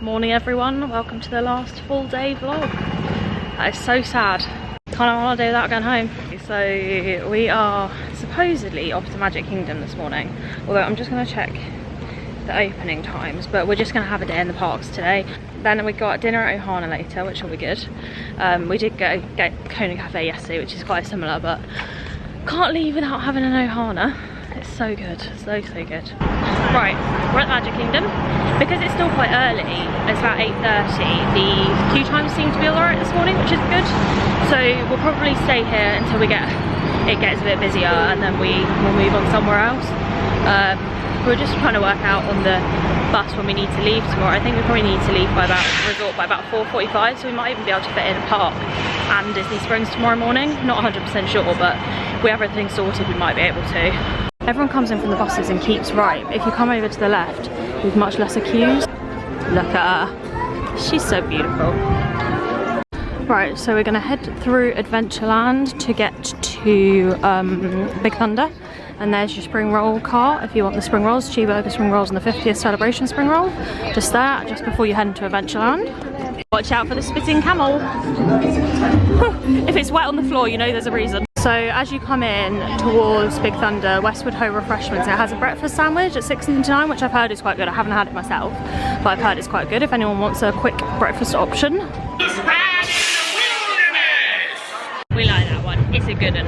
Morning everyone, welcome to the last full day vlog. That is so sad. Can't have a holiday without going home. So we are supposedly off to Magic Kingdom this morning, although I'm just going to check the opening times, but we're just going to have a day in the parks today. Then we got dinner at Ohana later, which will be good. We did go get Kona Cafe yesterday, which is quite similar, but can't leave without having an Ohana. It's so good, so good. Right, we're at Magic Kingdom. Because it's still quite early, it's about 8:30, the queue times seem to be alright this morning, which is good. So we'll probably stay here until it gets a bit busier, and then we'll move on somewhere else. We're just trying to work out on the bus when we need to leave tomorrow. I think we probably need to leave by about 4:45, so we might even be able to fit in a park and Disney Springs tomorrow morning. Not 100% sure, but if we have everything sorted, we might be able to. Everyone comes in from the buses and keeps right. If you come over to the left, we've much lesser queues. Look at her. She's so beautiful. Right, so we're gonna head through Adventureland to get to Big Thunder. And there's your spring roll cart if you want the spring rolls, cheeseburger spring rolls and the 50th celebration spring roll. Just there, just before you head into Adventureland. Watch out for the spitting camel. If it's wet on the floor, you know there's a reason. So as you come in towards Big Thunder, Westwood Ho Refreshments, it has a breakfast sandwich at $6.99, which I've heard is quite good. I haven't had it myself, but I've heard it's quite good if anyone wants a quick breakfast option. We like that one. It's a good one.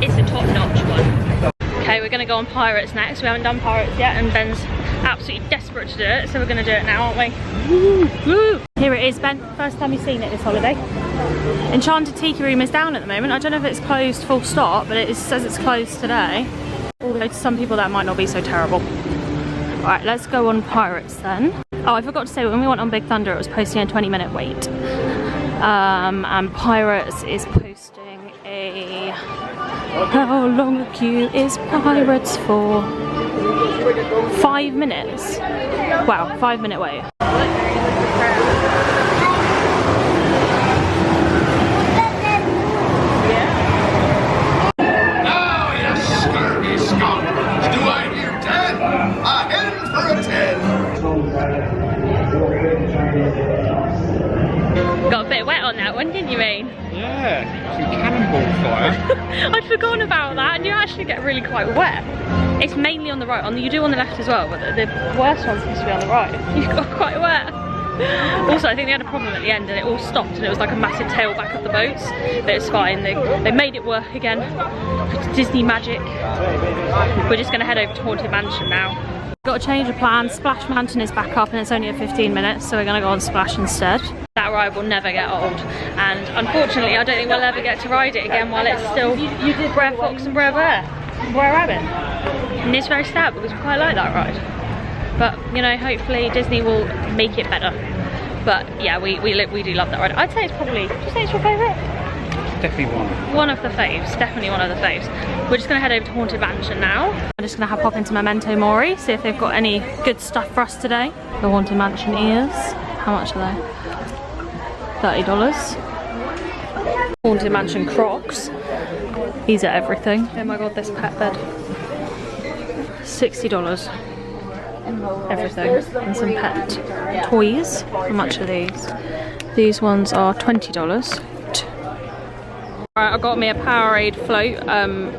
It's a top-notch one. Okay, we're gonna go on Pirates next. We haven't done Pirates yet, and Ben's absolutely desperate to do it, so we're gonna do it now, aren't we? Woo! Woo! Here it is, Ben. First time you've seen it this holiday. Enchanted Tiki Room is down at the moment. I don't know if it's closed full stop, but it says it's closed today. Although to some people that might not be so terrible. Alright, let's go on Pirates then. Oh, I forgot to say, when we went on Big Thunder, it was posting a 20-minute wait. And Pirates is posting a... How long the queue is Pirates for? 5 minutes. Wow, 5-minute wait. Got a bit wet on that one, didn't you, Ian? Yeah, some cannonball fire. I'd forgotten about that, and you actually get really quite wet. It's mainly on the right. You do on the left as well, but the worst one seems to be on the right. You got quite wet. Also, I think they had a problem at the end, and it all stopped, and it was like a massive tailback of the boats. But it's fine. They made it work again. Disney magic. We're just going to head over to Haunted Mansion now. Got to change of plans. Splash Mountain is back up and it's only at 15 minutes, so we're going to go on Splash instead. That ride will never get old, and unfortunately I don't think we'll ever get to ride it again while it's still Brer Fox and Brer Rabbit. And it's very sad because we quite like that ride. But you know, hopefully Disney will make it better. But yeah, we do love that ride. I'd say it's probably, would you say it's your favourite? Definitely one. One of the faves, definitely one of the faves. We're just gonna head over to Haunted Mansion now. I'm just gonna pop into Memento Mori, see if they've got any good stuff for us today. The Haunted Mansion ears, how much are they? $30. Haunted Mansion Crocs. These are everything. Oh my god, this pet bed. $60. Everything. And some pet toys. How much are these? These ones are $20. Right, I got me a Powerade float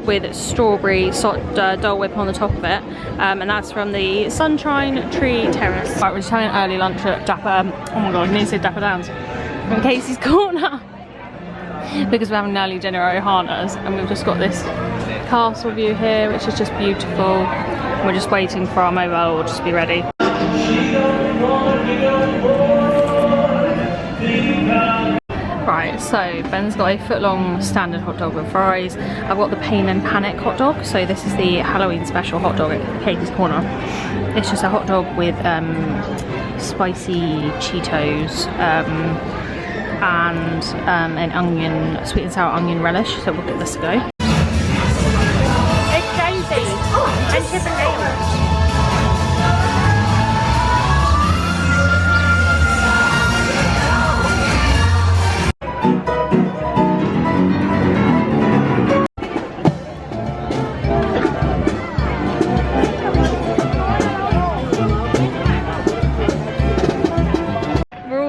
with strawberry Dole Whip on the top of it, and that's from the Sunshine Tree Terrace. Right, we're just having an early lunch at Dapper, oh my god, I need to say Dapper Downs, from Casey's Corner, because we're having an early dinner at Ohana's, and we've just got this castle view here, which is just beautiful. We're just waiting for our mobile order to be ready. Right, so Ben's got a foot-long standard hot dog with fries. I've got the Pain and Panic hot dog, so this is the Halloween special hot dog at Katie's Corner. It's just a hot dog with spicy Cheetos and an onion, sweet and sour onion relish, so we'll give this a go. It's Daisy and Chip and Dale.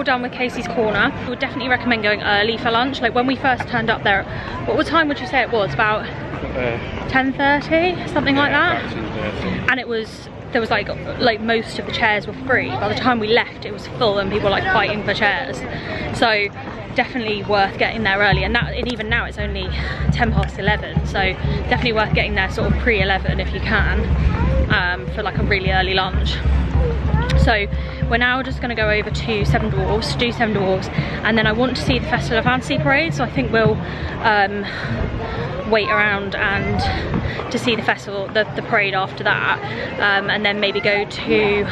done with Casey's Corner. I would definitely recommend going early for lunch. Like when we first turned up there, what time would you say it was? About 10:30, something like that. And it was, there was like most of the chairs were free. By the time we left, it was full and people were like fighting for chairs. So definitely worth getting there early. And even now it's only 11:10, so definitely worth getting there sort of pre-11 if you can, for like a really early lunch. So we're now just going to go over to Seven Dwarfs, do Seven Dwarfs, and then I want to see the Festival of Fantasy parade, so I think we'll wait around and to see the festival, the parade after that, and then maybe go to,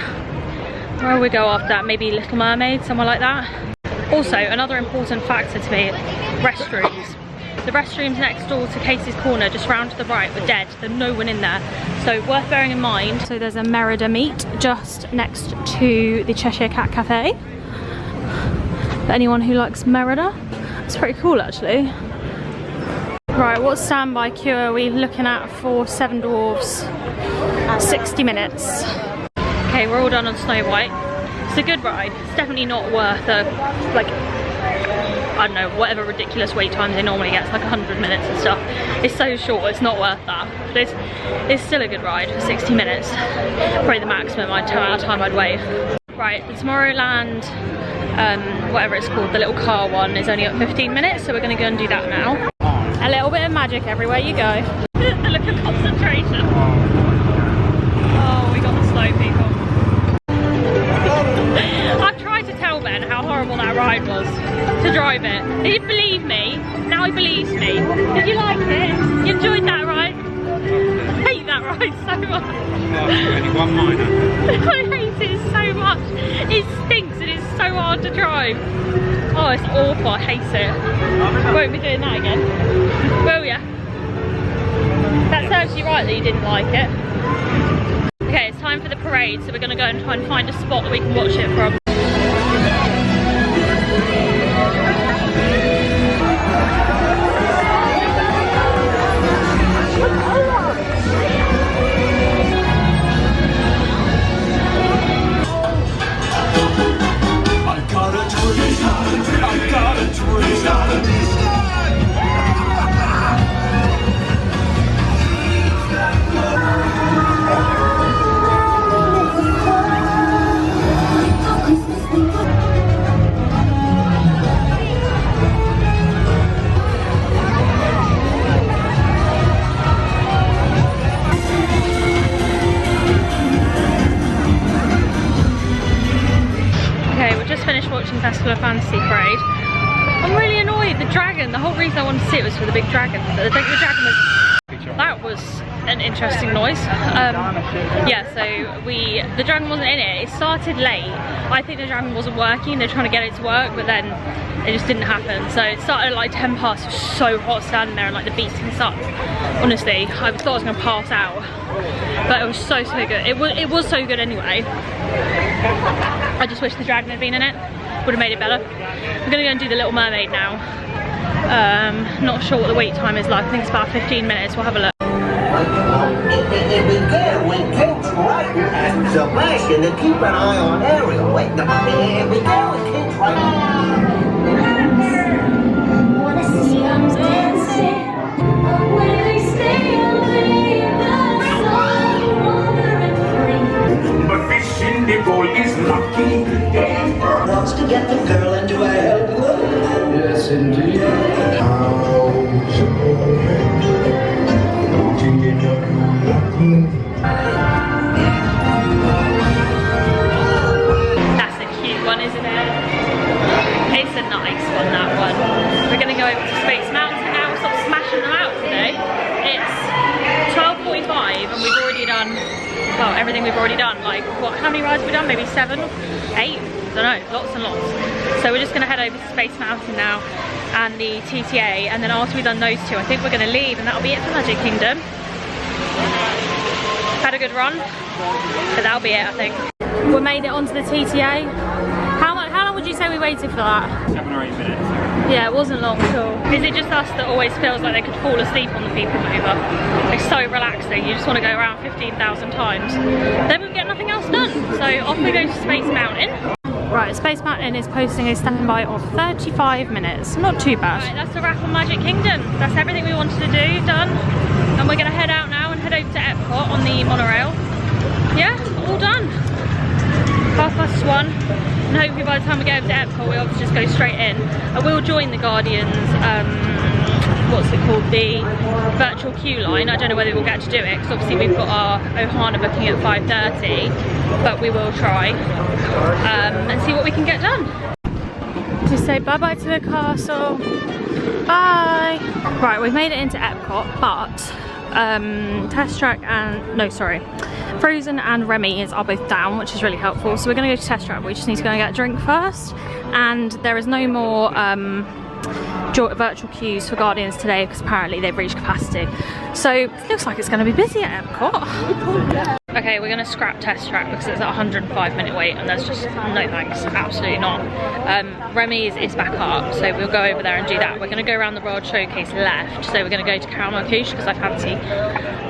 where will we go after that? Maybe Little Mermaid, somewhere like that. Also, another important factor to me, restrooms. The restrooms next door to Casey's Corner, just round to the right, were dead. There's no one in there. So worth bearing in mind. So there's a Merida meet just next to the Cheshire Cat Cafe. For anyone who likes Merida. It's pretty cool actually. Right, what standby queue are we looking at for Seven Dwarfs? 60 minutes. Okay, we're all done on Snow White. It's a good ride. It's definitely not worth a, like, I don't know, whatever ridiculous wait times they normally get. It's like 100 minutes and stuff. It's so short, it's not worth that. But it's still a good ride for 60 minutes. Probably the maximum time I'd wait. Right, the Tomorrowland, whatever it's called, the little car one is only at 15 minutes, so we're gonna go and do that now. A little bit of magic everywhere you go. Look at concentration. Oh, we got the slow people. I've tried to tell Ben how horrible that ride was, to drive it. He didn't believe me, now he believes me. Did you like it? You enjoyed that ride? I hate that ride so much. Only one minor. I hate it so much. It stinks and it's so hard to drive. Oh, it's awful, I hate it. Won't be doing that again. Will ya? That serves you right that you didn't like it. Okay, it's time for the parade, so we're going to go and try and find a spot that we can watch it from. Festival of Fantasy parade. I'm really annoyed. The dragon, the whole reason I wanted to see it was for the big dragon. But the dragon was, that was an interesting noise. Yeah, so the dragon wasn't in it. It started late. I think the dragon wasn't working. They're trying to get it to work, but then it just didn't happen. So it started at like 10 past. It was so hot standing there and like the beating sun. Honestly, I thought I was gonna pass out. But it was so good. It was so good anyway. I just wish the dragon had been in it. Would have made it better. We're gonna go and do the Little Mermaid now. Not sure what the wait time is like. I think it's about 15 minutes. We'll have a look. Sebastian, to keep an eye on Ariel. Wait, here we go. It keeps right. Wanna see them dancing? When they stay away in the sun, wandering free. But fishing the boy is lucky. Wants to get the girl into a hell. Yes, indeed. That's a cute one, isn't it? It's a nice one, that one. We're going to go over to Space Mountain now. We'll stop smashing them out today. It's 12:45 and we've already done, well, everything we've already done. Like, what? How many rides have we done? Maybe 7, 8? I don't know, lots and lots. So we're just going to head over to Space Mountain now and the TTA, and then after we've done those two, I think we're going to leave and that'll be it for Magic Kingdom. Had a good run, but that'll be it, I think. We made it onto the TTA. How long would you say we waited for that? 7 or 8 minutes. Yeah, it wasn't long at all. Is it just us that always feels like they could fall asleep on the people mover? It's so relaxing, you just want to go around 15,000 times. Then we get nothing else done. So off we go to Space Mountain. Right, Space Mountain is posting a standby of 35 minutes. Not too bad. Right, that's a wrap on Magic Kingdom. That's everything we wanted to do, done. And we're going to head out now and head over to Epcot on the monorail. Yeah, all done. 1:30. And hopefully by the time we get over to Epcot, we'll just go straight in. I will join the Guardians, what's it called, the virtual queue line. I don't know whether we'll get to do it because obviously we've got our Ohana booking at 5:30, but we will try and see what we can get done. Just say bye bye to the castle. Bye. Right, we've made it into Epcot, but Test Track and no, sorry, Frozen and Remy's are both down, which is really helpful. So we're going to go to Test Track, but we just need to go and get a drink first. And there is no more virtual queues for Guardians today because apparently they've reached capacity. So it looks like it's going to be busy at Epcot. Okay, we're going to scrap Test Track because it's a 105-minute wait and there's just no thanks, absolutely not. Remy's is back up, so we'll go over there and do that. We're going to go around the World Showcase left, so we're going to go to Caramel Couche because I fancy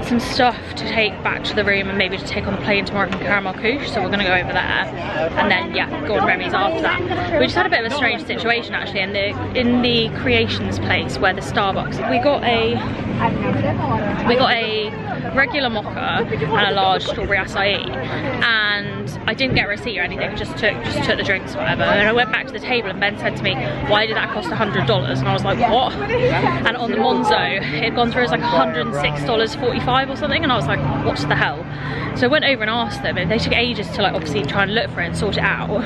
some stuff to take back to the room and maybe to take on the plane tomorrow from Caramel Couche, so we're going to go over there and then yeah, go on Remy's after that. We just had a bit of a strange situation actually in the Creations place where the Starbucks, we got a regular mocha and a large strawberry acai, and I didn't get a receipt or anything, just took the drinks or whatever. And I went back to the table and Ben said to me, why did that cost $100? And I was like, what? And on the Monzo it had gone through as like $106.45 or something, and I was like, what the hell? So I went over and asked them, and they took ages to like obviously try and look for it and sort it out.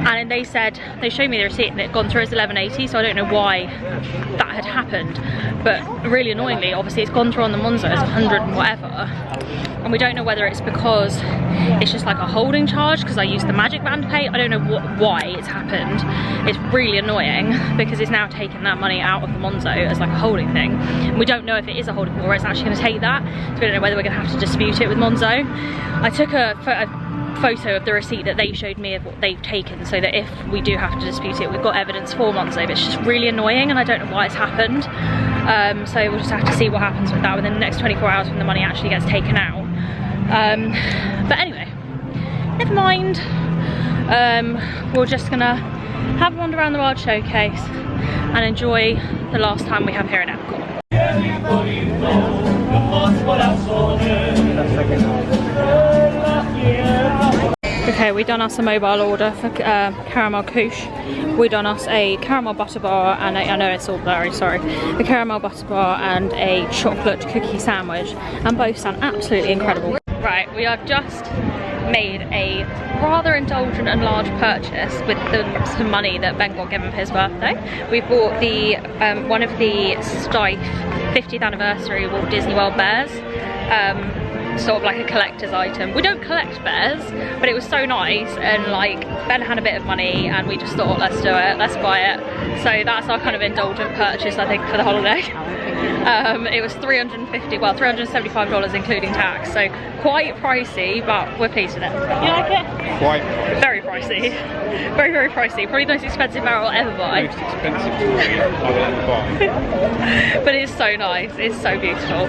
And they said, they showed me the receipt and it had gone through as $11.80, so I don't know why that had happened. But really annoyingly, obviously it's gone through on the Monzo as 100 and whatever. And we don't know whether it's because it's just like a holding charge because I used the Magic Band to pay. I don't know why it's happened. It's really annoying because it's now taken that money out of the Monzo as like a holding thing. And we don't know if it is a holding or it's actually going to take that. So we don't know whether we're going to have to dispute it with Monzo. I took a photo of the receipt that they showed me of what they've taken so that if we do have to dispute it, we've got evidence for Monzo. But it's just really annoying and I don't know why it's happened. So we'll just have to see what happens with that within the next 24 hours when the money actually gets taken out. But anyway, never mind. We're just gonna have a wander around the World Showcase and enjoy the last time we have here in Epcot. Okay, we done us a mobile order for Caramel Couche. We done us a caramel butter bar and I know it's all blurry, sorry. A caramel butter bar and a chocolate cookie sandwich, and both sound absolutely incredible. Right, we have just made a rather indulgent and large purchase with some money that Ben got given for his birthday. We bought the one of the Stife 50th anniversary Walt Disney World bears. Sort of like a collector's item. We don't collect bears, but it was so nice, and like Ben had a bit of money and we just thought, let's do it, let's buy it. So that's our kind of indulgent purchase, I think, for the holiday. It was $375 including tax, so quite pricey, but we're pleased with it. You like it? Quite. Very pricey. Very, very pricey. Probably the most expensive barrel I'll ever buy. Most expensive toy I'll ever buy. But it's so nice, it's so beautiful.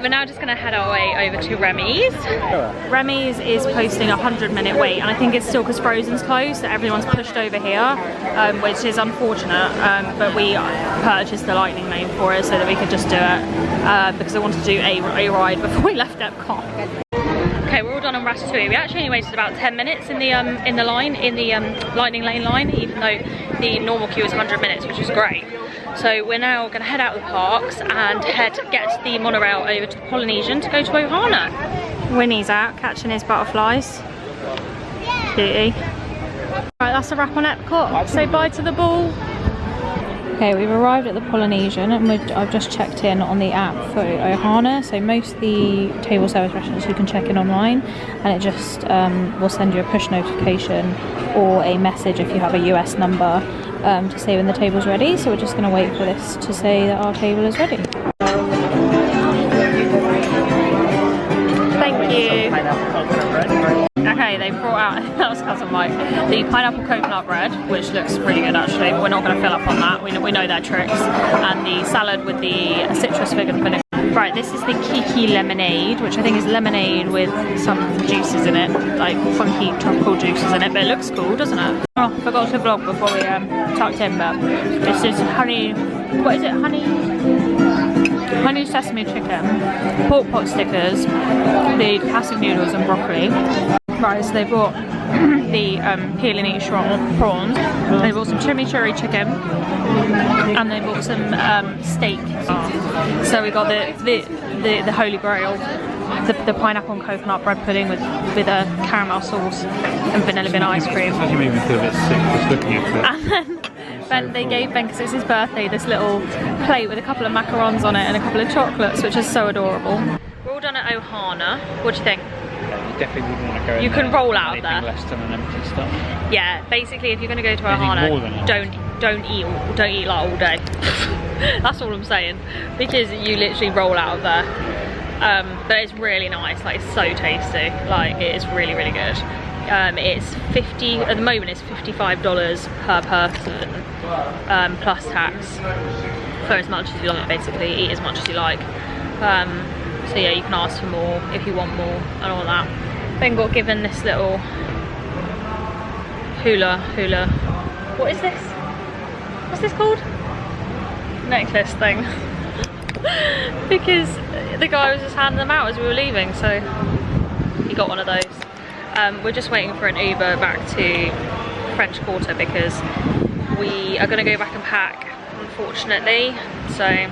We're now just gonna head our way over to Remy's. Remy's is posting a 100-minute wait, and I think it's still because Frozen's closed, so everyone's pushed over here, which is unfortunate, but we purchased the lightning lane for it so that we could just do it, because I wanted to do a ride before we left Epcot. Okay, we're all done on Ratatouille. We actually only waited about 10 minutes in the lightning lane line, even though the normal queue is 100 minutes, which is great. So we're now going to head out of the parks and get the monorail over to the Polynesian to go to Ohana. Winnie's out catching his butterflies. Cutie. Right, that's a wrap on Epcot. Say bye to the ball. Okay, we've arrived at the Polynesian and I've just checked in on the app for Ohana. So most of the table service restaurants you can check in online, and it just will send you a push notification or a message if you have a US number to say when the table's ready. So we're just going to wait for this to say that our table is ready. Thank you. Okay, they brought out, that was Cousin Mike, the pineapple coconut bread, which looks really good actually, but we're not going to fill up on that, we know their tricks, and the salad with the citrus fig and vinegar. Right, Right, this is the Kiki lemonade, which I think is lemonade with some juices in it, like funky tropical juices in it, but it looks cool, doesn't it? Oh, forgot to vlog before we tucked in, but this is honey, what is it, honey sesame chicken, pork pot stickers, the passive noodles and broccoli. Right, so they brought the peel and eat prawns, they brought some chimichurri chicken, and they bought some steak. So we got the holy grail, the pineapple and coconut bread pudding with a caramel sauce and vanilla bean ice cream. Actually made me feel a bit sick just looking at it. And then they gave Ben, because it's his birthday, this little plate with a couple of macarons on it and a couple of chocolates, which is so adorable. We're all done at Ohana. What do you think? You definitely wouldn't want to go in You can there roll out anything there. less than an empty stomach. Yeah, basically if you're going to go to Anything more than Ohana, that. don't eat like all day. That's all I'm saying, because you literally roll out of there. But it's really nice, like it's so tasty, like it is really good. It's at the moment it's $55 per person, plus tax, for as much as you like, basically eat as much as you like. So yeah, you can ask for more if you want more and all that. Ben got given this little hula, what is this? What's this called? Necklace thing. Because the guy was just handing them out as we were leaving, so he got one of those. We're just waiting for an Uber back to French Quarter because we are going to go back and pack, unfortunately. So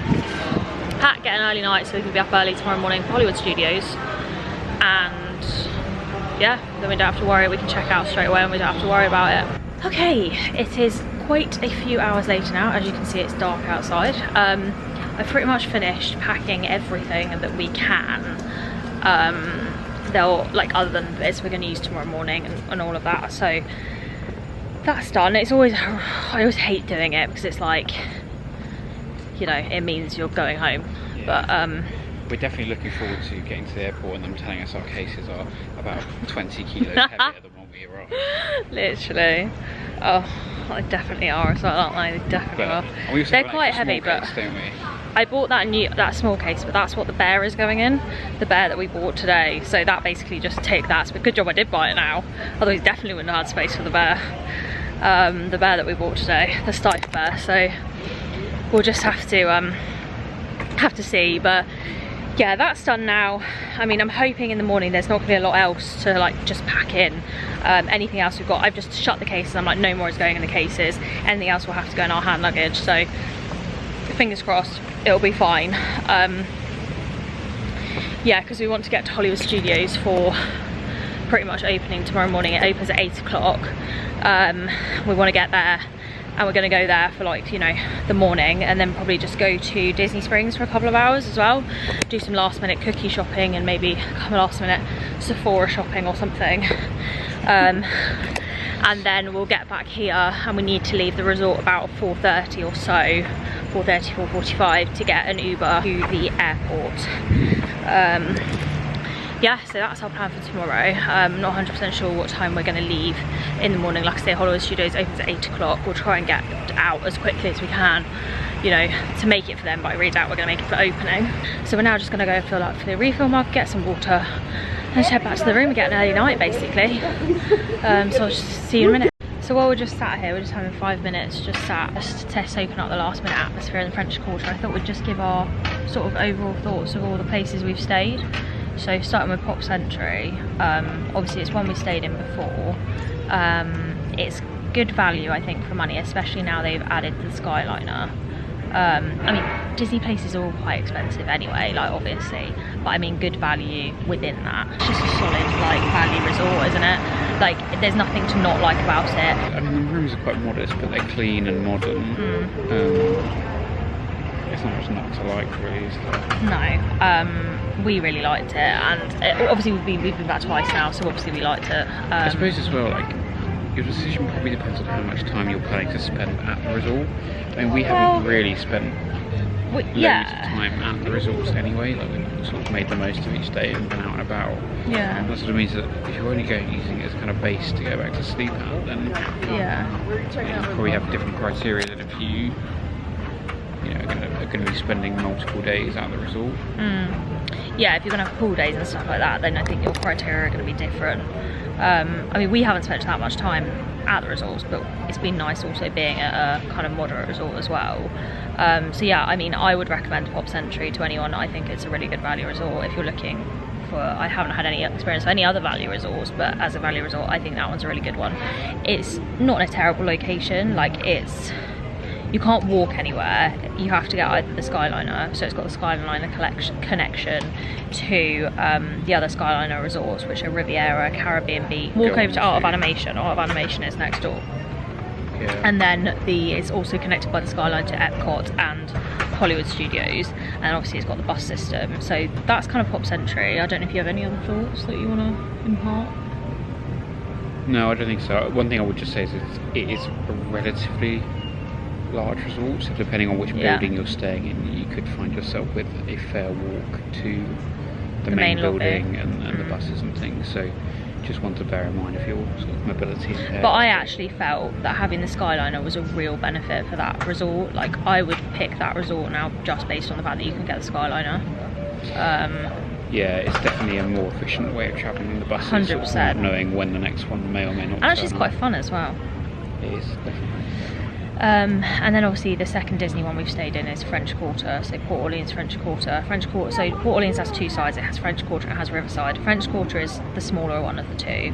pack, get an early night so we can be up early tomorrow morning for Hollywood Studios, and yeah, then we don't have to worry, we can check out straight away and we don't have to worry about it. Okay, it is quite a few hours later now. As you can see, it's dark outside. I've pretty much finished packing everything that we can. Other than this, we're going to use tomorrow morning and all of that. So that's done. It's always, I always hate doing it because it's like, you know, it means you're going home. Yeah. But we're definitely looking forward to getting to the airport and them telling us our cases are about 20 kilos heavier than when we arrived. Literally. Oh, they definitely are as well, aren't they? They definitely are. They're quite heavy, but case, don't we? I bought that small case, but that's what the bear is going in. The bear that we bought today. So that basically just take that. But good job I did buy it now. Otherwise definitely wouldn't have had space for the bear. The bear that we bought today, the Stife bear. So we'll just have to see. But yeah, that's done now. I mean, I'm hoping in the morning there's not gonna be a lot else to like just pack in. Anything else we've got, I've just shut the cases. I'm like, no more is going in the cases. Anything else will have to go in our hand luggage. So fingers crossed, it'll be fine. Yeah, because we want to get to Hollywood Studios for pretty much opening tomorrow morning. It opens at 8 o'clock. We want to get there, and we're going to go there for like, you know, the morning, and then probably just go to Disney Springs for a couple of hours as well, do some last minute cookie shopping and maybe a couple of last minute Sephora shopping or something. And then we'll get back here, and we need to leave the resort about 4:30 or so, 4:30, 4:45 to get an Uber to the airport. Yeah, so that's our plan for tomorrow. I'm not 100% sure what time we're going to leave in the morning. Like I say, Hollywood Studios opens at 8 o'clock. We'll try and get out as quickly as we can, you know, to make it for them, but I really doubt we're going to make it for opening. So we're now just going to go fill up for the refill mug, get some water, and just head back to the room and get an early night, basically. So I'll just see you in a minute. So while we're just sat here, we're just having 5 minutes, just to soaking up the last minute atmosphere in the French Quarter. I thought we'd just give our sort of overall thoughts of all the places we've stayed. So starting with Pop Century, obviously it's one we stayed in before. It's good value, I think, for money, especially now they've added the Skyliner. I mean, Disney places are all quite expensive anyway, like obviously, but I mean good value within that. It's just a solid like value resort, isn't it? Like there's nothing to not like about it. I mean, the rooms are quite modest, but they're clean and modern. It's not much not to like, really, is there? No, we really liked it, and obviously we've been back twice now, so obviously we liked it. I suppose as well, like, your decision probably depends on how much time you're planning to spend at the resort. I mean, we haven't really spent loads of time at the resorts anyway. Like, we've sort of made the most of each day and been out and about. Yeah. That sort of means that if you're only going using it as kind of base to go back to sleep at, then yeah, you probably have different criteria than if you you know, are going to be spending multiple days at the resort. Yeah, if you're going to have pool days and stuff like that, then I think your criteria are going to be different. I mean, we haven't spent that much time at the resorts, but it's been nice also being at a kind of moderate resort as well. So yeah, I mean, I would recommend Pop Century to anyone. I think it's a really good value resort if you're looking for, I haven't had any experience with any other value resorts, but as a value resort, I think that one's a really good one. It's not in a terrible location, like you can't walk anywhere. You have to get either the Skyliner, so it's got the Skyliner connection to the other Skyliner resorts, which are Riviera, Caribbean Beach. Walk over to Art of Animation. Art of Animation is next door. Yeah. And then it's also connected by the Skyline to Epcot and Hollywood Studios, and obviously it's got the bus system. So that's kind of Pop Century. I don't know if you have any other thoughts that you want to impart. No, I don't think so. One thing I would just say is it is a relatively large resort, so depending on which building you're staying in, you could find yourself with a fair walk to the main building and the buses and things. So just want to bear in mind if your sort of mobility is impaired. But I actually felt that having the Skyliner was a real benefit for that resort. Like, I would pick that resort now just based on the fact that you can get the Skyliner. Yeah, it's definitely a more efficient way of travelling than the buses. 100%. Not knowing when the next one may or may not. And actually, it's quite fun as well. It is definitely. And then obviously the second Disney one we've stayed in is French Quarter, so Port Orleans, French Quarter. So Port Orleans has two sides, it has French Quarter and it has Riverside. French Quarter is the smaller one of the two.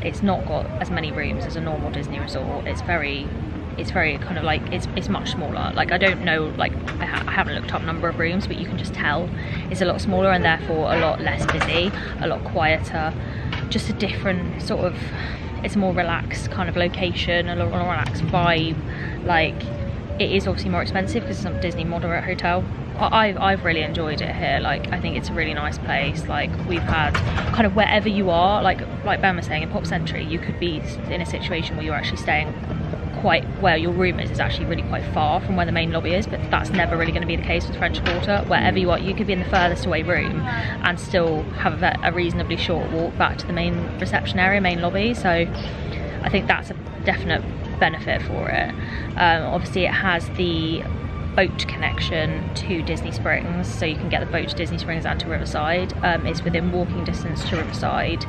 It's not got as many rooms as a normal Disney resort. It's very kind of like, it's much smaller. Like, I don't know, like, I haven't looked up number of rooms, but you can just tell it's a lot smaller and therefore a lot less busy, a lot quieter, just a different sort of, it's a more relaxed kind of location, a more relaxed vibe. Like, it is obviously more expensive because it's a Disney moderate hotel. I've really enjoyed it here. Like, I think it's a really nice place. Like, we've had kind of wherever you are, like Ben was saying, in Pop Century, you could be in a situation where you're actually staying quite where your room is actually really quite far from where the main lobby is, but that's never really going to be the case with French Quarter. Wherever you are, you could be in the furthest away room and still have a reasonably short walk back to the main reception area, main lobby. So I think that's a definite benefit for it. Obviously it has the boat connection to Disney Springs, so you can get the boat to Disney Springs and to Riverside. It's within walking distance to Riverside,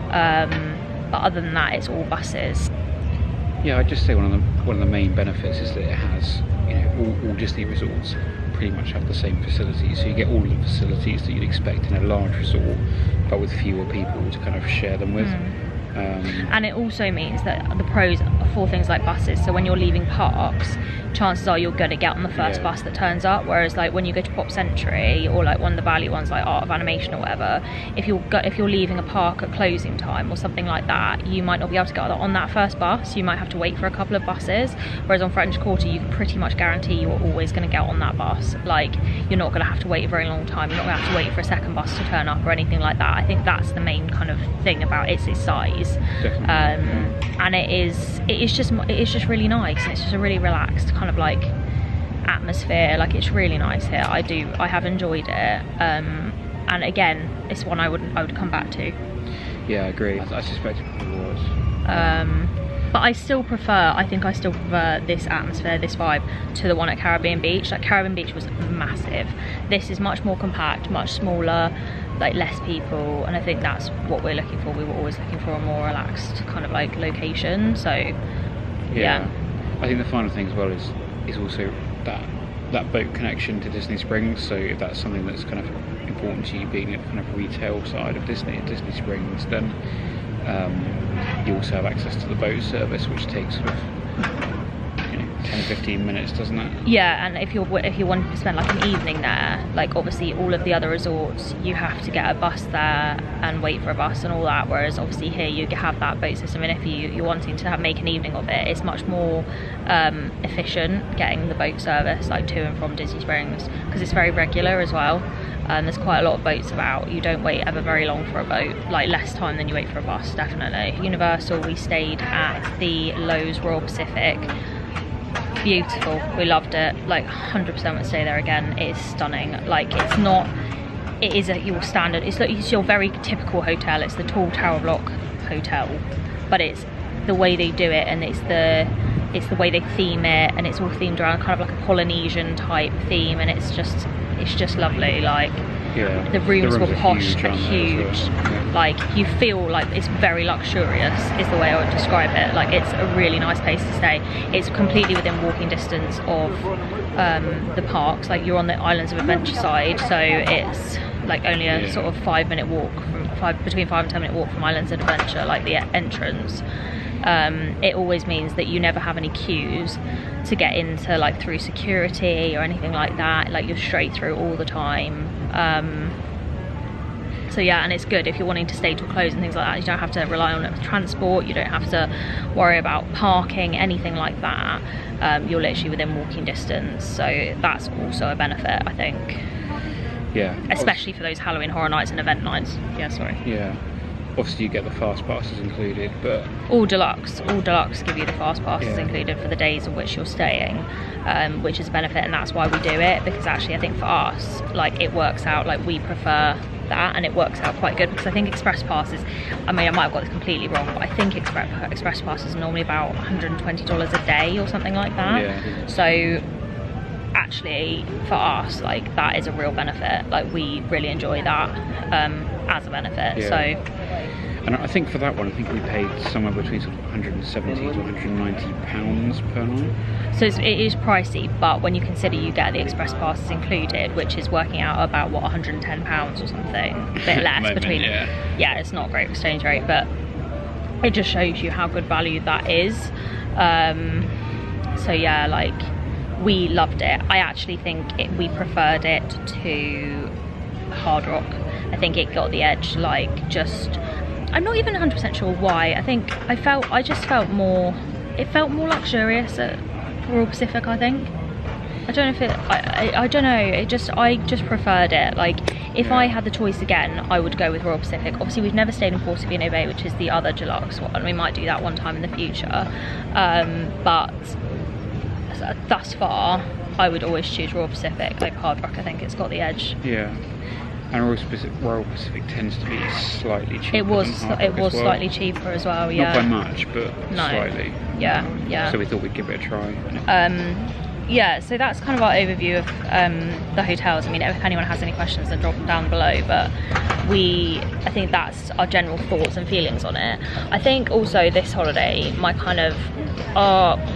but other than that it's all buses. Yeah, I'd just say one of the main benefits is that it has, you know, all Disney resorts pretty much have the same facilities, so you get all the facilities that you'd expect in a large resort, but with fewer people to kind of share them with. And it also means that the pros for things like buses, so when you're leaving parks, chances are you're going to get on the first bus that turns up, whereas like when you go to Pop Century or like one of the value ones like Art of Animation or whatever, if you're leaving a park at closing time or something like that, you might not be able to get on that first bus. You might have to wait for a couple of buses, whereas on French Quarter you can pretty much guarantee you're always going to get on that bus. Like, you're not going to have to wait a very long time, you're not going to have to wait for a second bus to turn up or anything like that. I think that's the main kind of thing about its size. And it is just really nice. It's just a really relaxed kind of like atmosphere. Like, it's really nice here. I have enjoyed it, and again, it's one I would come back to. Yeah, I agree. I suspect it probably was. But I still prefer this atmosphere, this vibe, to the one at Caribbean Beach. Like, Caribbean Beach was massive. This is much more compact, much smaller, like less people, and I think that's what we're looking for. We were always looking for a more relaxed kind of like location. So yeah. I think the final thing as well is also that boat connection to Disney Springs. So if that's something that's kind of important to you, being at kind of retail side of Disney at Disney Springs, then you also have access to the boat service, which takes sort of 10-15 minutes, doesn't it? Yeah, and if you want to spend like an evening there, like obviously all of the other resorts you have to get a bus there and wait for a bus and all that, whereas obviously here you have that boat system, and if you're wanting to make an evening of it, it's much more efficient getting the boat service like to and from Disney Springs, because it's very regular as well. There's quite a lot of boats about. You don't wait ever very long for a boat, like less time than you wait for a bus, definitely. Universal, we stayed at the Lowe's Royal Pacific. Beautiful, we loved it. Like 100% would stay there again. It is stunning. Like, it is your standard, it's your very typical hotel. It's the tall tower block hotel, but it's the way they do it, and it's it's the way they theme it, and it's all themed around kind of like a Polynesian type theme, and it's just lovely. Like, yeah, the rooms were posh huge but huge. Like, you feel like it's very luxurious is the way I would describe it. Like, it's a really nice place to stay. It's completely within walking distance of the parks. Like, you're on the Islands of Adventure side, so it's like only a sort of 5-minute walk between 5 and 10 minute walk from Islands of Adventure, like the entrance. It always means that you never have any queues to get into, like through security or anything like that. Like, you're straight through all the time. So yeah, and it's good if you're wanting to stay till close and things like that. You don't have to rely on transport, you don't have to worry about parking, anything like that. You're literally within walking distance, so that's also a benefit, I think. Yeah, especially for those Halloween Horror Nights and event nights. Yeah, sorry. Yeah, obviously you get the fast passes included, but all deluxe give you the fast passes included for the days in which you're staying, which is a benefit, and that's why we do it, because actually I think for us, like, it works out, like, we prefer that, and it works out quite good, because I think express passes, I mean, I might have got this completely wrong, but I think express passes are normally about $120 a day or something like that. Yeah. So actually for us, like, that is a real benefit. Like, we really enjoy that as a benefit. Yeah. So, and I think for that one, I think we paid somewhere between sort of 170 to 190 pounds per night. So it is pricey, but when you consider you get the express passes included, which is working out about what, 110 pounds or something, a bit less Moment, between. Yeah, it's not a great exchange rate, but it just shows you how good value that is. So yeah, like, we loved it. I actually think we preferred it to Hard Rock. I think it got the edge, like, just, I'm not even 100% sure why. I think I just felt more, it felt more luxurious at Royal Pacific, I think. I don't know if it, I don't know, I just preferred it. Like, if I had the choice again, I would go with Royal Pacific. Obviously, we've never stayed in Portofino Bay, which is the other deluxe one. We might do that one time in the future. But thus far, I would always choose Royal Pacific. Like, Hard Rock, I think it's got the edge. Yeah, and Royal Pacific tends to be slightly cheaper. It was well. slightly cheaper as well. Yeah, not by much, but slightly. Yeah. So we thought we'd give it a try. Yeah, so that's kind of our overview of the hotels. I mean, if anyone has any questions, then drop them down below, but I think that's our general thoughts and feelings on it. I think also this holiday, my kind of,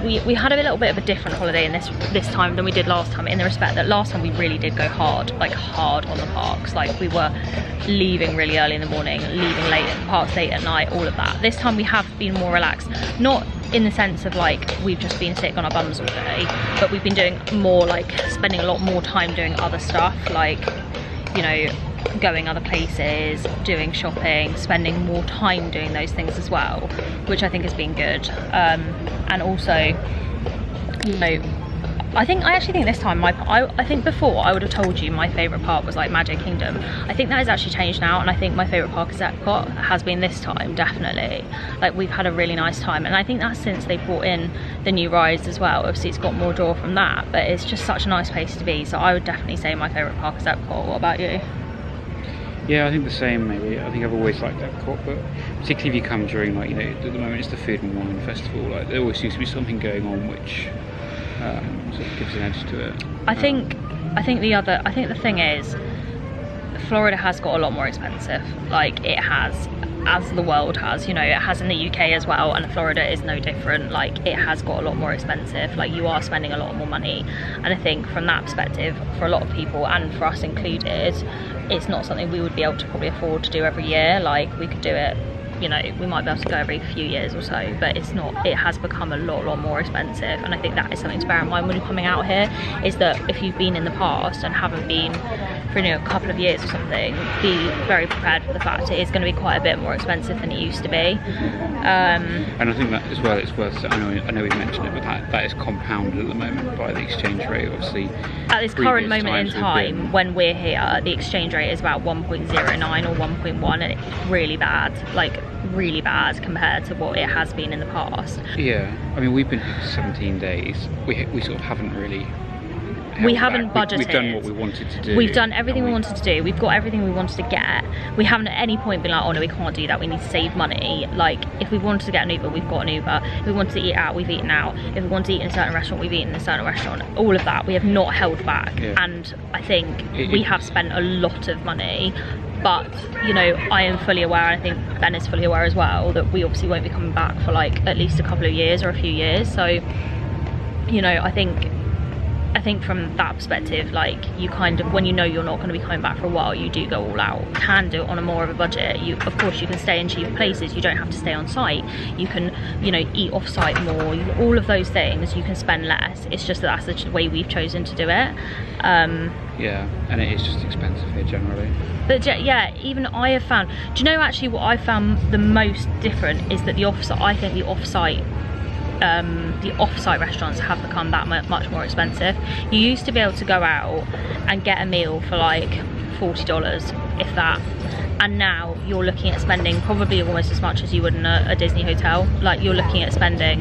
we had a little bit of a different holiday in this time than we did last time, in the respect that last time we really did go hard on the parks. Like, we were leaving really early in the morning, leaving late at the parks, late at night, all of that. This time we have been more relaxed, not in the sense of, like, we've just been sitting on our bums all day, but we've been doing more, like, spending a lot more time doing other stuff, like, you know, going other places, doing shopping, spending more time doing those things as well, which I think has been good. And also, you know, I actually think this time, I think before I would have told you my favourite park was, like, Magic Kingdom. I think that has actually changed now, and I think my favourite park is Epcot. Has been this time, definitely. Like, we've had a really nice time, and I think that's since they brought in the new rides as well. Obviously it's got more draw from that, but it's just such a nice place to be. So I would definitely say my favourite park is Epcot. What about you? Yeah, I think the same, maybe. I think I've always liked Epcot, but particularly if you come during, like, you know, at the moment it's the Food and Wine Festival, like, there always seems to be something going on which sort of gives an edge to it. I think the thing is, Florida has got a lot more expensive. Like, it has, as the world has, you know, it has in the UK as well, and Florida is no different. Like, it has got a lot more expensive. Like, you are spending a lot more money, and I think from that perspective, for a lot of people, and for us included, it's not something we would be able to probably afford to do every year. Like, we could do it, you know, we might be able to go every few years or so, but it's not, it has become a lot more expensive. And I think that is something to bear in mind when you're coming out here, is that if you've been in the past and haven't been for, you know, a couple of years or something, be very prepared for the fact it is going to be quite a bit more expensive than it used to be. And I think that as well, it's worth, I know we've mentioned it, but that is compounded at the moment by the exchange rate. Obviously, at this current moment in time, when we're here, the exchange rate is about 1.09 or 1.1, and it's really bad, like really bad compared to what it has been in the past. Yeah, I mean, we've been here for 17 days. We sort of haven't really we haven't back. budgeted. We've done what we wanted to do. We've done everything we wanted to do. We've got everything we wanted to get. We haven't at any point been like, oh no, we can't do that, we need to save money. Like, if we wanted to get an Uber, we've got an Uber. If we wanted to eat out, we've eaten out. If we want to eat in a certain restaurant, we've eaten in a certain restaurant. All of that, we have not held back. And I think we have spent a lot of money. But, you know, I am fully aware, and I think Ben is fully aware as well, that we obviously won't be coming back for like at least a couple of years or a few years. So, you know, I think from that perspective, like, you kind of, when you know you're not going to be coming back for a while, you do go all out. You can do it on a more of a budget. You, of course, you can stay in cheaper places. You don't have to stay on site. You can, you know, eat off site more. All of those things, you can spend less. It's just that that's the way we've chosen to do it. Yeah, and it is just expensive here generally. But yeah, even I have found, do you know actually what I found the most different is that I think the off-site restaurants have become that much more expensive. You used to be able to go out and get a meal for like $40, if that, and now you're looking at spending probably almost as much as you would in a Disney hotel. Like, you're looking at spending,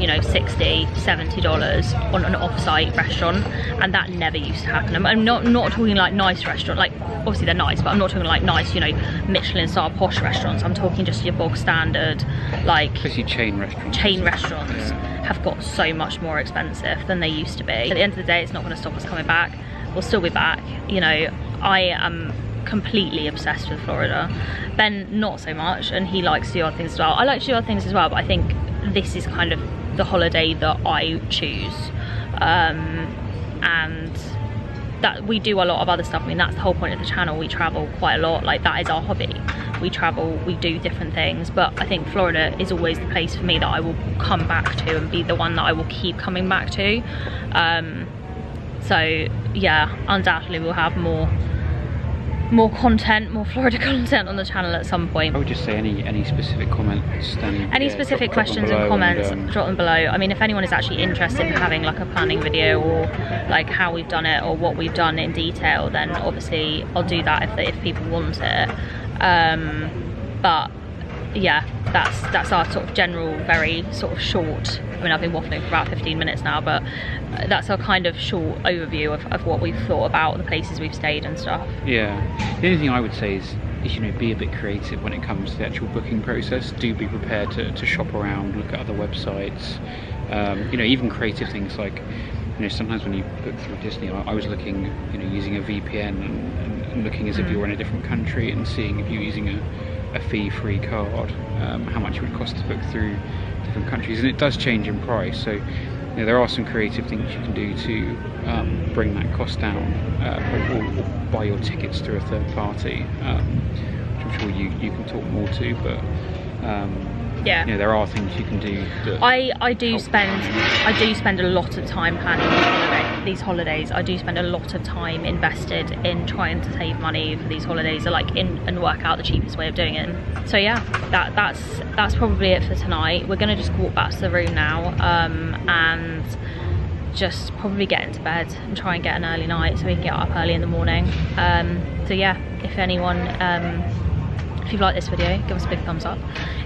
you know, $60, $70 on an off-site restaurant, and that never used to happen. I'm not talking like nice restaurant, like obviously they're nice, but I'm not talking like nice, you know, Michelin star posh restaurants. I'm talking just your bog standard, like, especially chain restaurants. Have got so much more expensive than they used to be. At the end of the day, it's not going to stop us coming back. We'll still be back. You know, I am completely obsessed with Florida. Ben, not so much, and he likes to do other things as well. I like to do other things as well, but I think this is kind of the holiday that I choose. And that we do a lot of other stuff. I mean, that's the whole point of the channel. We travel quite a lot. Like, that is our hobby. We travel, we do different things, but I think Florida is always the place for me that I will come back to and be the one that I will keep coming back to. So yeah, undoubtedly we'll have more content, more Florida content on the channel at some point. I would just say any specific comments, then any specific questions and comments, drop them below. I mean, if anyone is actually interested in having like a planning video, or like how we've done it or what we've done in detail, then obviously I'll do that if people want it. But yeah, that's our sort of general, very sort of short, I mean, I've been waffling for about 15 minutes now, but that's our kind of short overview of what we've thought about the places we've stayed and stuff. Yeah, the only thing I would say is you know, be a bit creative when it comes to the actual booking process. Do be prepared to shop around, look at other websites, you know, even creative things like, you know, sometimes when you book through Disney, I was looking, you know, using a VPN and looking as if you were in a different country and seeing if you're using a fee-free card, how much it would cost to book through different countries, and it does change in price. So, you know, there are some creative things you can do to bring that cost down, or buy your tickets through a third party, which I'm sure you can talk more to, but yeah, you know, there are things you can do that I do spend a lot of time planning these holidays. I do spend a lot of time invested in trying to save money for these holidays, or like and work out the cheapest way of doing it. So yeah, that's probably it for tonight. We're gonna just walk back to the room now, and just probably get into bed and try and get an early night so we can get up early in the morning. So yeah, if anyone if you've liked this video, give us a big thumbs up.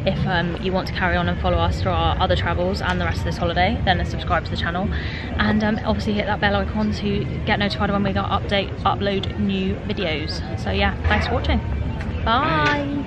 If you want to carry on and follow us through our other travels and the rest of this holiday, then subscribe to the channel, and obviously hit that bell icon to get notified when we upload new videos. So yeah, thanks for watching. Bye.